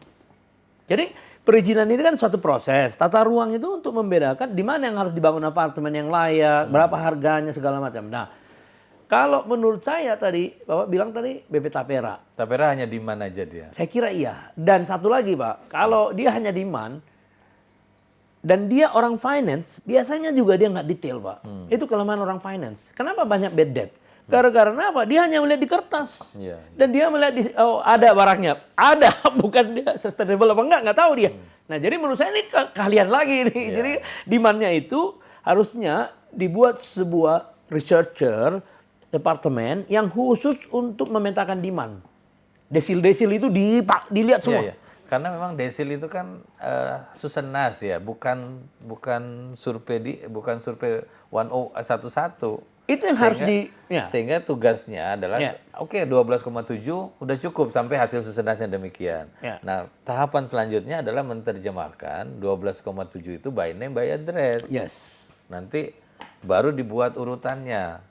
Jadi perizinan ini kan suatu proses. Tata ruang itu untuk membedakan di mana yang harus dibangun apartemen yang layak, berapa harganya segala macam. Nah, kalau menurut saya tadi, Bapak bilang tadi BP Tapera. Tapera hanya demand aja dia. Saya kira iya. Dan satu lagi Pak, kalau dia hanya demand dan dia orang finance, biasanya juga dia nggak detail Pak. Itu kelemahan orang finance. Kenapa banyak bad debt? Gara-gara apa? Dia hanya melihat di kertas. Dan dia melihat oh ada barangnya. Ada, bukan dia sustainable apa nggak tahu dia. Nah jadi menurut saya ini keahlian lagi nih. Jadi demandnya itu harusnya dibuat sebuah researcher, departemen yang khusus untuk memetakan demand. Desil-desil itu dilihat semua. Iya. Karena memang desil itu kan susenas ya, bukan survei 1011. Itu yang harus sehingga tugasnya adalah oke 12,7 udah cukup sampai hasil susenasnya demikian. Nah, tahapan selanjutnya adalah menerjemahkan 12,7 itu by name by address. Nanti baru dibuat urutannya.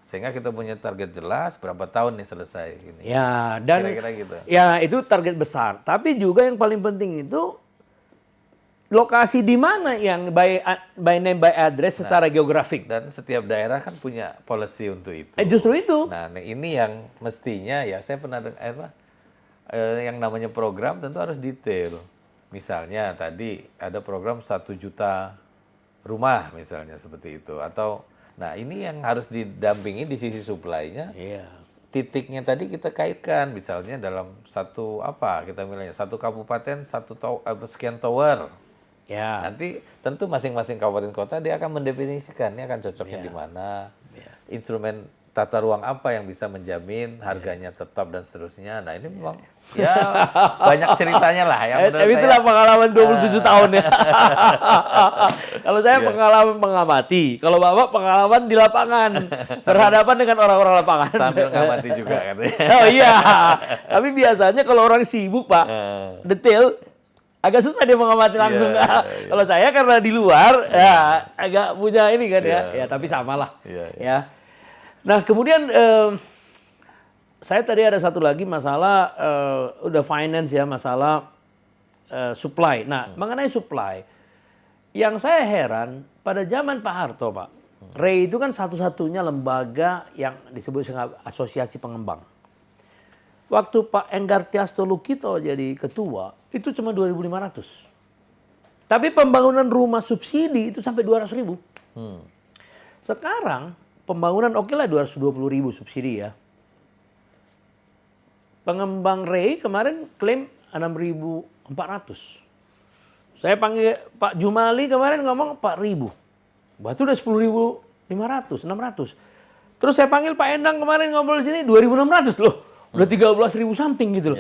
Sehingga kita punya target jelas berapa tahun nih selesai ini. Ya, dan kira-kira gitu. Ya, itu target besar. Tapi juga yang paling penting itu lokasi di mana yang by name by address secara geografik. Dan setiap daerah kan punya policy untuk itu. Justru itu. Nah, ini yang mestinya ya saya pernah yang namanya program tentu harus detail. Misalnya tadi ada program 1 juta rumah misalnya seperti itu, atau nah ini yang harus didampingi di sisi supply-nya. Titiknya tadi kita kaitkan misalnya dalam satu kita bilangnya satu kabupaten sekian tower. Nanti tentu masing-masing kabupaten kota dia akan mendefinisikan ini akan cocoknya di mana, instrumen tata ruang apa yang bisa menjamin harganya tetap dan seterusnya. Nah ini memang banyak ceritanya lah yang menurut saya. Itulah pengalaman 27 tahun ya. Kalau saya pengalaman mengamati, kalau Bapak pengalaman di lapangan berhadapan dengan orang-orang lapangan. Sambil ngamati juga katanya. Oh iya, tapi biasanya kalau orang sibuk Pak, detail agak susah dia mengamati langsung. Kalau saya karena di luar agak punya ini kan ya tapi samalah. Ya. Nah kemudian saya tadi ada satu lagi masalah udah finance ya, masalah supply. Nah mengenai supply, yang saya heran pada zaman Pak Harto Pak, REI itu kan satu-satunya lembaga yang disebut dengan asosiasi pengembang. Waktu Pak Enggar Tiasto Lukito jadi ketua, itu cuma 2.500. Tapi pembangunan rumah subsidi itu sampai 200.000. Sekarang pembangunan oke lah 220.000 subsidi ya. Pengembang REI kemarin klaim 6.400. Saya panggil Pak Jumali kemarin ngomong 4.000. Berarti udah 10.500, 600. Terus saya panggil Pak Endang kemarin ngobrol di sini 2.600 loh. Udah 13.000 something gitu loh.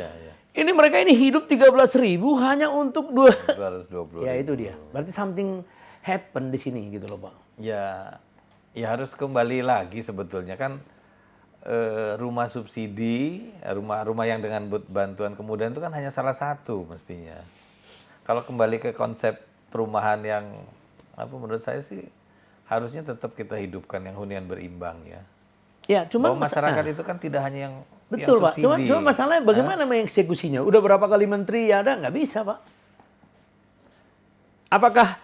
Ini mereka ini hidup 13.000 hanya untuk 220. Ya itu dia. Berarti something happen di sini gitu loh Pak. Ya harus kembali lagi sebetulnya kan rumah subsidi, rumah yang dengan bantuan kemudahan itu kan hanya salah satu mestinya. Kalau kembali ke konsep perumahan yang menurut saya sih harusnya tetap kita hidupkan yang hunian berimbang ya. Ya, cuma masyarakat itu kan tidak hanya yang betul yang Pak. Cuma masalahnya bagaimana mengeksekusinya? Udah berapa kali menteri ada nggak bisa Pak? Apakah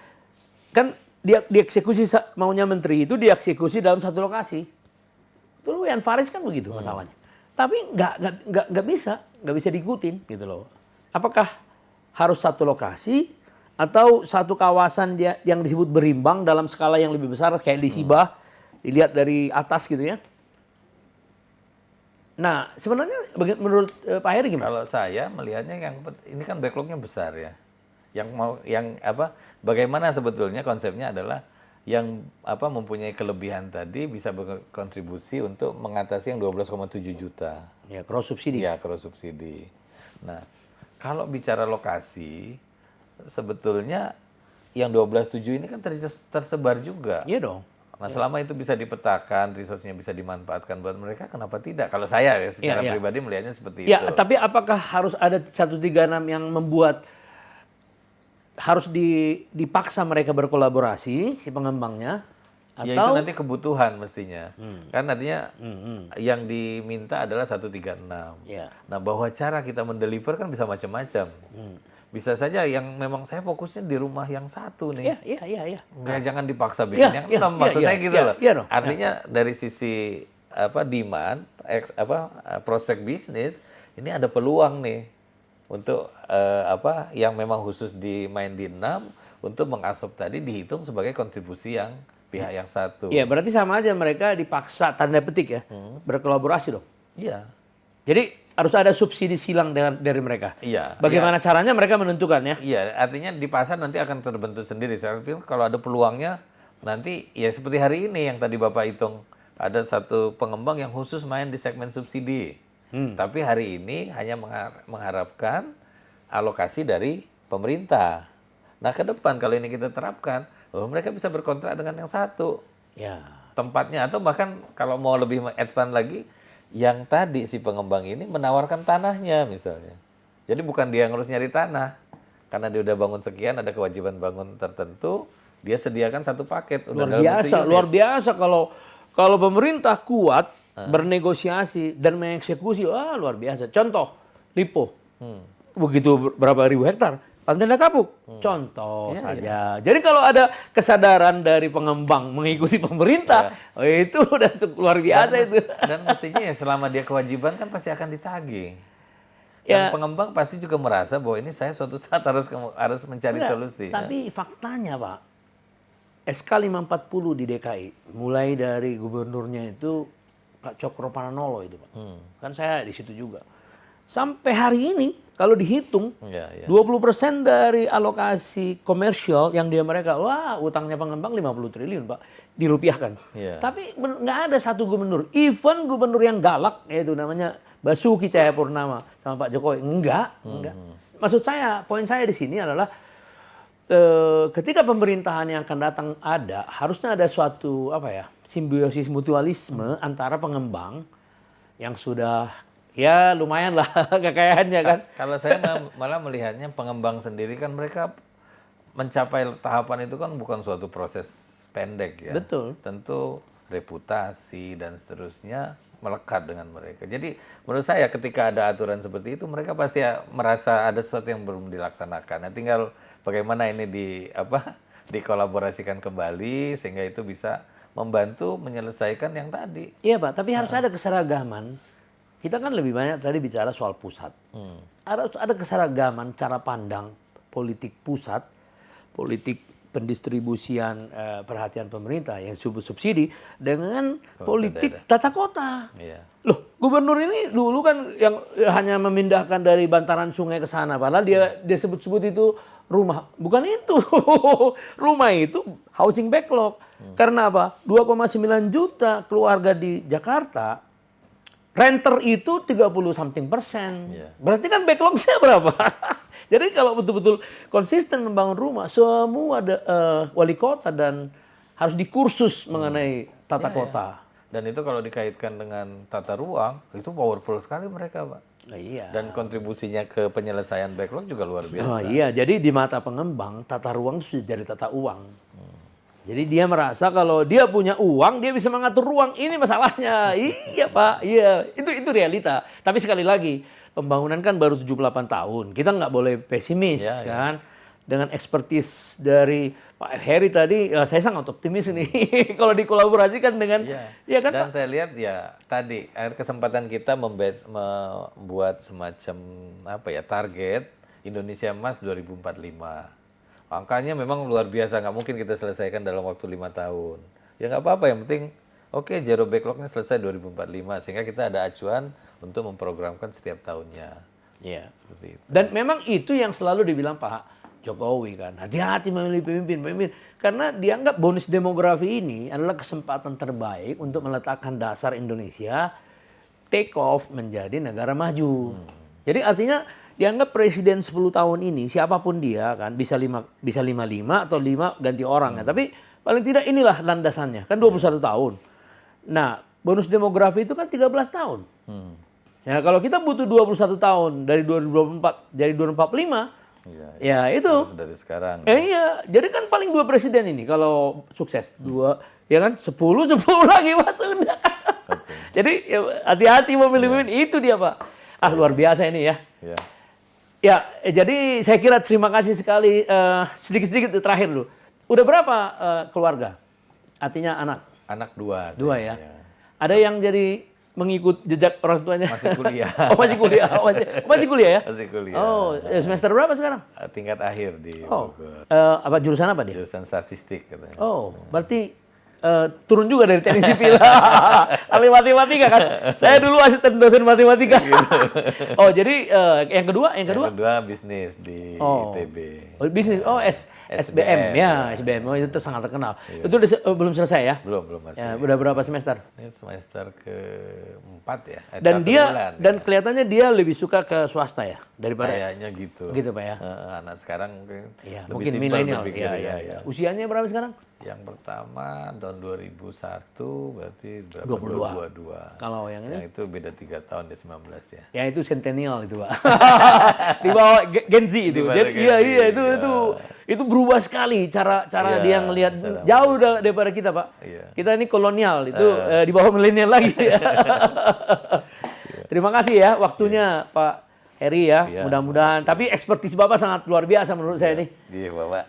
kan dia dieksekusi maunya menteri itu dieksekusi dalam satu lokasi? Dulu Yan Faris kan begitu masalahnya. Tapi nggak bisa. nggak bisa diikutin gitu loh. Apakah harus satu lokasi atau satu kawasan dia yang disebut berimbang dalam skala yang lebih besar kayak di Sibah, dilihat dari atas gitu ya. Nah, sebenarnya menurut Pak Heri gimana? Kalau saya melihatnya ini kan backlognya besar ya. Bagaimana sebetulnya konsepnya adalah yang mempunyai kelebihan tadi bisa berkontribusi untuk mengatasi yang 12,7 juta. Ya, cross subsidi. Ya, cross subsidi. Nah, kalau bicara lokasi, sebetulnya yang 12,7 ini kan tersebar juga. Iya dong. Nah, selama itu bisa dipetakan, resource-nya bisa dimanfaatkan buat mereka, kenapa tidak? Kalau saya ya secara pribadi melihatnya seperti ya, itu. Tapi apakah harus ada 136 yang membuat harus dipaksa mereka berkolaborasi si pengembangnya? Atau ya itu nanti kebutuhan mestinya. Kan nantinya yang diminta adalah 136. Ya. Nah, bahwa cara kita mendeliver kan bisa macam-macam. Bisa saja yang memang saya fokusnya di rumah yang satu nih. Iya. Ya, jangan dipaksa bikin yang enam, maksud saya gitu loh. Iya, Artinya dari sisi demand, prospek bisnis, ini ada peluang nih untuk yang memang khusus main di 6 untuk mengasop tadi dihitung sebagai kontribusi yang pihak yang satu. Iya, berarti sama aja mereka dipaksa tanda petik ya berkolaborasi dong. Iya. Jadi harus ada subsidi silang dari mereka. Iya. Bagaimana caranya mereka menentukan ya? Iya, artinya di pasar nanti akan terbentuk sendiri. Saya pikir kalau ada peluangnya nanti ya seperti hari ini yang tadi Bapak hitung, ada satu pengembang yang khusus main di segmen subsidi. Tapi hari ini hanya mengharapkan alokasi dari pemerintah. Nah, ke depan kalau ini kita terapkan, mereka bisa berkontrak dengan yang satu. Ya. Tempatnya atau bahkan kalau mau lebih advance lagi, yang tadi si pengembang ini menawarkan tanahnya misalnya. Jadi bukan dia yang harus nyari tanah. Karena dia udah bangun sekian, ada kewajiban bangun tertentu, dia sediakan satu paket. Luar biasa kalau pemerintah kuat bernegosiasi dan mengeksekusi, luar biasa. Contoh, Lipo. Begitu berapa ribu hektar, Pantai Indah Kapuk. Contoh saja. Jadi kalau ada kesadaran dari pengembang mengikuti pemerintah, itu udah cukup luar biasa itu. Dan mestinya ya selama dia kewajiban kan pasti akan ditagih. Dan pengembang pasti juga merasa bahwa ini saya suatu saat harus mencari solusi. Tapi faktanya Pak, SK 540 di DKI, mulai dari gubernurnya itu Pak Cokro Pranolo itu Pak. Kan saya di situ juga. Sampai hari ini kalau dihitung 20% dari alokasi komersial yang mereka, utangnya pengembang 50 triliun Pak, dirupiahkan. Tapi nggak ada satu gubernur, even gubernur yang galak, yaitu namanya Basuki Cahayapurnama sama Pak Jokowi, enggak. Maksud saya, poin saya di sini adalah ketika pemerintahan yang akan datang harusnya ada suatu simbiosis mutualisme antara pengembang yang sudah ya lumayan lah kekayaannya kan. Kalau saya malah melihatnya pengembang sendiri kan mereka mencapai tahapan itu kan bukan suatu proses pendek ya. Betul. Tentu reputasi dan seterusnya melekat dengan mereka. Jadi menurut saya ketika ada aturan seperti itu mereka pasti merasa ada sesuatu yang belum dilaksanakan. Nah, tinggal bagaimana ini dikolaborasikan kembali sehingga itu bisa membantu menyelesaikan yang tadi. Iya Pak, tapi harus ada keseragaman. Kita kan lebih banyak tadi bicara soal pusat. Harus ada keseragaman cara pandang politik pusat, politik pendistribusian perhatian pemerintah yang subsidi dengan politik tata kota. Loh, gubernur ini dulu kan yang hanya memindahkan dari bantaran sungai ke sana, padahal dia sebut-sebut itu rumah. Bukan itu. Rumah itu housing backlog. Karena apa? 2,9 juta keluarga di Jakarta, renter itu 30-something%. Berarti kan backlog-nya berapa? Jadi kalau betul-betul konsisten membangun rumah, semua wali kota dan harus dikursus mengenai tata kota. Dan itu kalau dikaitkan dengan tata ruang, itu powerful sekali mereka, Pak. Iya. Dan kontribusinya ke penyelesaian backlog juga luar biasa. Iya, jadi di mata pengembang, tata ruang sudah jadi tata uang. Jadi dia merasa kalau dia punya uang, dia bisa mengatur ruang. Ini masalahnya. Iya Pak, iya. Itu realita. Tapi sekali lagi, pembangunan kan baru 78 tahun. Kita nggak boleh pesimis kan. dengan expertise dari Pak Heri tadi, saya sangat optimis nih kalau dikolaborasikan dengan, ya kan Dan Pak? saya lihat ya tadi kesempatan kita membuat semacam apa ya target Indonesia Emas 2045. Angkanya memang luar biasa, nggak mungkin kita selesaikan dalam waktu 5 tahun. Ya nggak apa-apa, yang penting oke zero backlognya selesai 2045 sehingga kita ada acuan untuk memprogramkan setiap tahunnya. Iya. Seperti itu. Dan memang itu yang selalu dibilang Pak Jokowi kan, hati-hati memilih pemimpin. Karena dianggap bonus demografi ini adalah kesempatan terbaik untuk meletakkan dasar Indonesia take off menjadi negara maju. Jadi artinya dianggap presiden 10 tahun ini siapapun dia kan bisa 55 atau 5 ganti orang ya. Tapi paling tidak inilah landasannya. Kan 21 tahun. Nah, bonus demografi itu kan 13 tahun. Ya kalau kita butuh 21 tahun dari 2024 jadi 2045, ya itu. Dari sekarang. Iya, jadi kan paling 2 presiden ini kalau sukses. 2, ya kan 10 lagi Pak sudah. Jadi ya, hati-hati memilih pemimpin, itu dia Pak. Luar biasa ini ya. Ya. Ya, jadi saya kira terima kasih sekali. Sedikit-sedikit terakhir dulu. Udah berapa keluarga? Artinya anak? Anak 2. 2 ya. Ada yang jadi mengikut jejak orang tuanya? Masih kuliah. Oh, masih kuliah. Masih kuliah ya? Masih kuliah. Oh, semester berapa sekarang? Tingkat akhir di Oh, Bogor. apa jurusan apa dia? Jurusan statistik katanya. Oh, berarti turun juga dari teknik sipil. Ahli matematika kan? Saya dulu asisten dosen matematika. Oh, jadi yang kedua? Yang kedua bisnis di ITB. Oh, bisnis. Oh, SBM ya, SBM. Oh, itu sangat terkenal. Itu udah, belum selesai ya? Belum masih. Ya, udah berapa semester? Ini semester ke-4 ya. Dan 1 dia bulan, dan kelihatannya dia lebih suka ke swasta ya daripada kayaknya gitu. gitu Pak ya. Anak sekarang mungkin Iya, lebih mungkin simpel milenial. berpikir, Iya. Usianya berapa sekarang? Yang pertama tahun 2001 berarti berapa? 22. Kalau yang ini? Yang itu beda 3 tahun di 19 ya. Ya itu centennial itu Pak. Di bawah Gen Z itu. Di bawah Jadi, Gen iya Z, itu berubah sekali cara Iya, dia ngelihat jauh daripada kita Pak. Iya. Kita ini kolonial itu di bawah milenial lagi. Terima kasih ya waktunya Pak Heri ya. Iya, Mudah-mudahan. Tapi ekspertis Bapak sangat luar biasa menurut saya nih. Iya, Bapak.